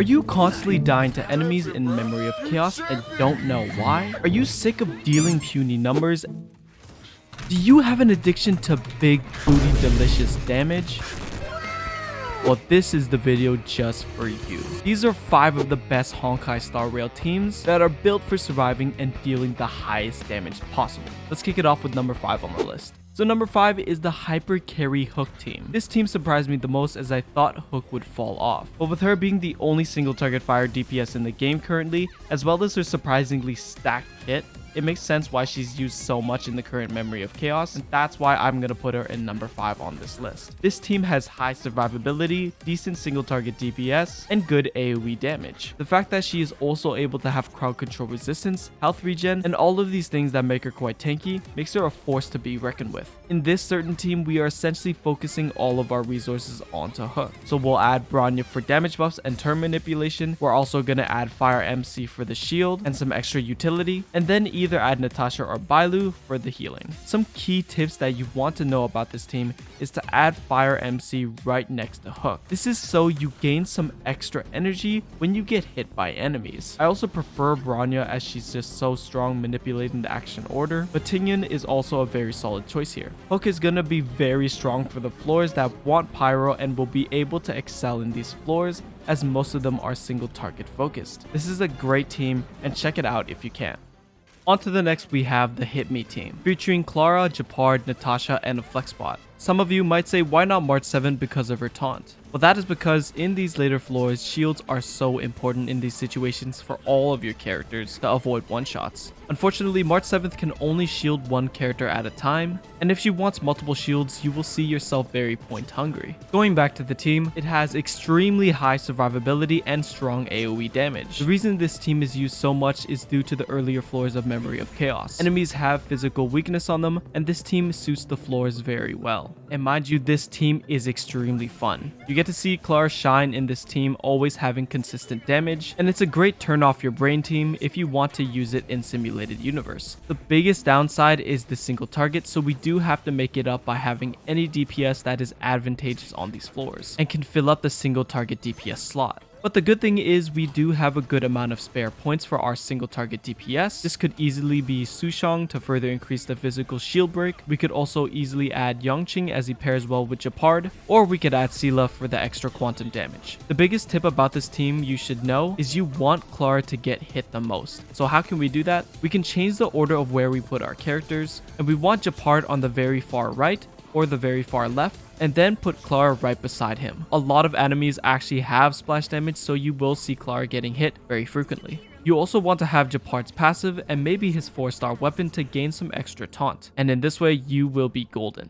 Are you constantly dying to enemies in Memory of Chaos and don't know why? Are you sick of dealing puny numbers? Do you have an addiction to big booty delicious damage? Well, this is the video just for you. These are 5 of the best Honkai Starrail teams that are built for surviving and dealing the highest damage possible. Let's kick it off with number 5 on the list. So number 5 is the Hyper Carry Hook team. This team surprised me the most as I thought Hook would fall off. But with her being the only single target fire DPS in the game currently, as well as her surprisingly stacked kit, it makes sense why she's used so much in the current Memory of Chaos, and that's why I'm gonna put her in number 5 on this list. This team has high survivability, decent single target DPS, and good AoE damage. The fact that she is also able to have crowd control resistance, health regen, and all of these things that make her quite tanky makes her a force to be reckoned with. In this certain team, we are essentially focusing all of our resources onto Hook. So we'll add Bronya for damage buffs and turn manipulation. We're also gonna add Fire MC for the shield and some extra utility, and then either add Natasha or Bailu for the healing. Some key tips that you want to know about this team is to add Fire MC right next to Hook. This is so you gain some extra energy when you get hit by enemies. I also prefer Bronya as she's just so strong manipulating the action order, but Tingyan is also a very solid choice here. Hook is gonna be very strong for the floors that want pyro and will be able to excel in these floors as most of them are single target focused. This is a great team and check it out if you can. On to the next, we have the Hit Me team, featuring Clara, Japard, Natasha, and a Flexbot. Some of you might say, why not March 7 because of her taunt? Well, that is because in these later floors, shields are so important in these situations for all of your characters to avoid one-shots. Unfortunately, March 7th can only shield one character at a time, and if she wants multiple shields, you will see yourself very point hungry. Going back to the team, it has extremely high survivability and strong AoE damage. The reason this team is used so much is due to the earlier floors of Memory of Chaos. Enemies have physical weakness on them, and this team suits the floors very well. And mind you, this team is extremely fun. You get to see Clara shine in this team, always having consistent damage, and it's a great turn off your brain team if you want to use it in simulated universe. The biggest downside is the single target, so we do have to make it up by having any DPS that is advantageous on these floors and can fill up the single target DPS slot. But the good thing is we do have a good amount of spare points for our single target DPS. This could easily be Sushang to further increase the physical shield break. We could also easily add Yongqing as he pairs well with Japard, or we could add Sela for the extra quantum damage. The biggest tip about this team you should know is you want Clara to get hit the most. So how can we do that? We can change the order of where we put our characters, and we want Japard on the very far right or the very far left, and then put Clara right beside him. A lot of enemies actually have splash damage, so you will see Clara getting hit very frequently. You also want to have Japard's passive and maybe his 4-star weapon to gain some extra taunt, and in this way you will be golden.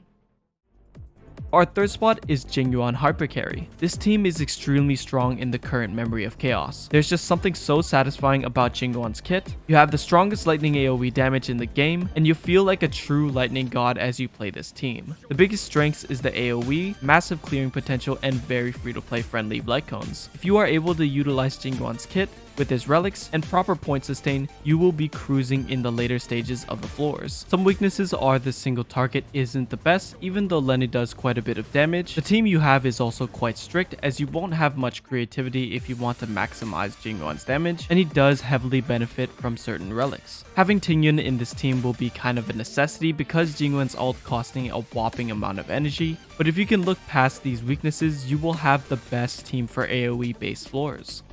Our third spot is Jingyuan Hyper Carry. This team is extremely strong in the current Memory of Chaos. There's just something so satisfying about Jingyuan's kit. You have the strongest lightning AoE damage in the game, and you feel like a true lightning god as you play this team. The biggest strengths is the AoE, massive clearing potential, and very free to play friendly light cones. If you are able to utilize Jingyuan's kit with his relics and proper point sustain, you will be cruising in the later stages of the floors. Some weaknesses are the single target isn't the best, even though Lenny does quite a bit of damage. The team you have is also quite strict, as you won't have much creativity if you want to maximize Jingyuan's damage, and he does heavily benefit from certain relics. Having Tingyan in this team will be kind of a necessity because Jingyuan's ult costing a whopping amount of energy, but if you can look past these weaknesses, you will have the best team for AoE based floors.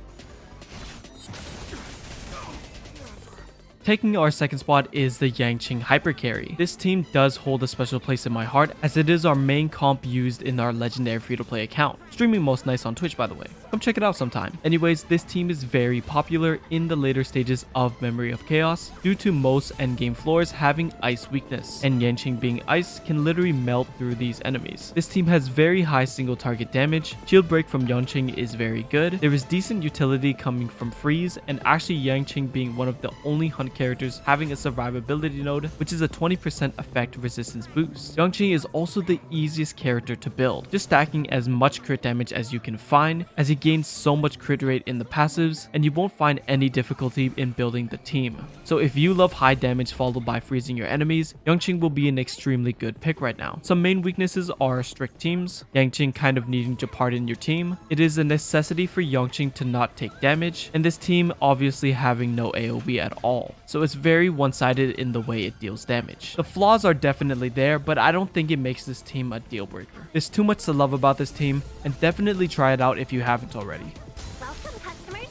Taking our second spot is the Yangqing Hyper Carry. This team does hold a special place in my heart as it is our main comp used in our legendary free-to-play account. Streaming most nights on Twitch, by the way. Come check it out sometime. Anyways, this team is very popular in the later stages of Memory of Chaos due to most endgame floors having ice weakness, and Yangqing being ice can literally melt through these enemies. This team has very high single target damage, shield break from Yangqing is very good, there is decent utility coming from freeze, and actually Yangqing being one of the only hunt characters having a survivability node, which is a 20% effect resistance boost. Yangqing is also the easiest character to build, just stacking as much crit damage as you can find, as he gains so much crit rate in the passives, and you won't find any difficulty in building the team. So if you love high damage followed by freezing your enemies, Yangqing will be an extremely good pick right now. Some main weaknesses are strict teams, Yangqing kind of needing to pardon your team. It is a necessity for Yangqing to not take damage, and this team obviously having no AoE at all, so it's very one-sided in the way it deals damage. The flaws are definitely there, but I don't think it makes this team a deal breaker. There's too much to love about this team, and definitely try it out if you haven't already. Welcome, customers.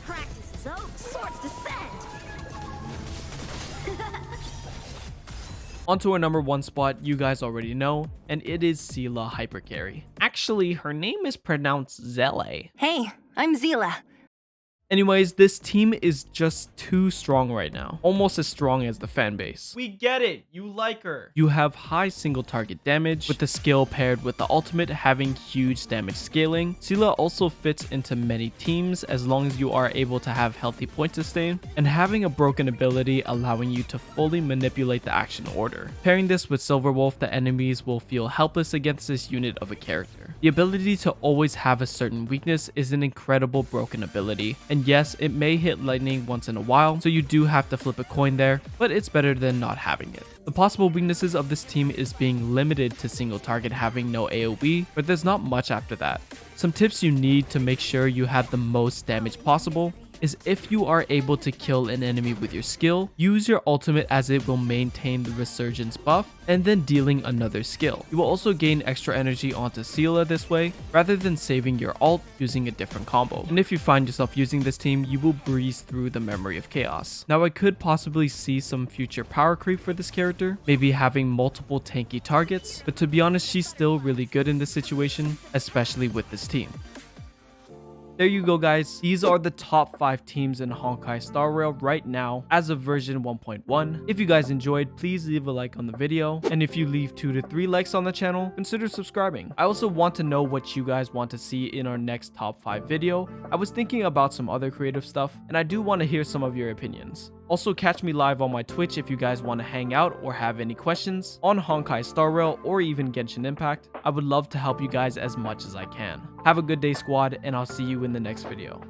Practice is over. Swords descend. Onto our number 1 spot, you guys already know, and it is Seela Hyper Carry. Actually, her name is pronounced Zele. Hey, I'm Zila. Anyways, this team is just too strong right now. Almost as strong as the fan base. We get it. You like her. You have high single target damage, with the skill paired with the ultimate having huge damage scaling. Seela also fits into many teams as long as you are able to have healthy point sustain, and having a broken ability allowing you to fully manipulate the action order. Pairing this with Silverwolf, the enemies will feel helpless against this unit of a character. The ability to always have a certain weakness is an incredible broken ability, and yes, it may hit lightning once in a while, so you do have to flip a coin there, but it's better than not having it. The possible weaknesses of this team is being limited to single target having no AoE, but there's not much after that. Some tips you need to make sure you have the most damage possible is if you are able to kill an enemy with your skill, use your ultimate as it will maintain the resurgence buff, and then dealing another skill. You will also gain extra energy onto Seela this way, rather than saving your ult using a different combo. And if you find yourself using this team, you will breeze through the Memory of Chaos. Now I could possibly see some future power creep for this character, maybe having multiple tanky targets, but to be honest, she's still really good in this situation, especially with this team. There you go, guys. These are the top 5 teams in Honkai Star Rail right now as of version 1.1. If you guys enjoyed, please leave a like on the video. And if you leave 2 to 3 likes on the channel, consider subscribing. I also want to know what you guys want to see in our next top 5 video. I was thinking about some other creative stuff, and I do want to hear some of your opinions. Also, catch me live on my Twitch if you guys want to hang out or have any questions on Honkai Star Rail or even Genshin Impact. I would love to help you guys as much as I can. Have a good day, squad, and I'll see you in the next video.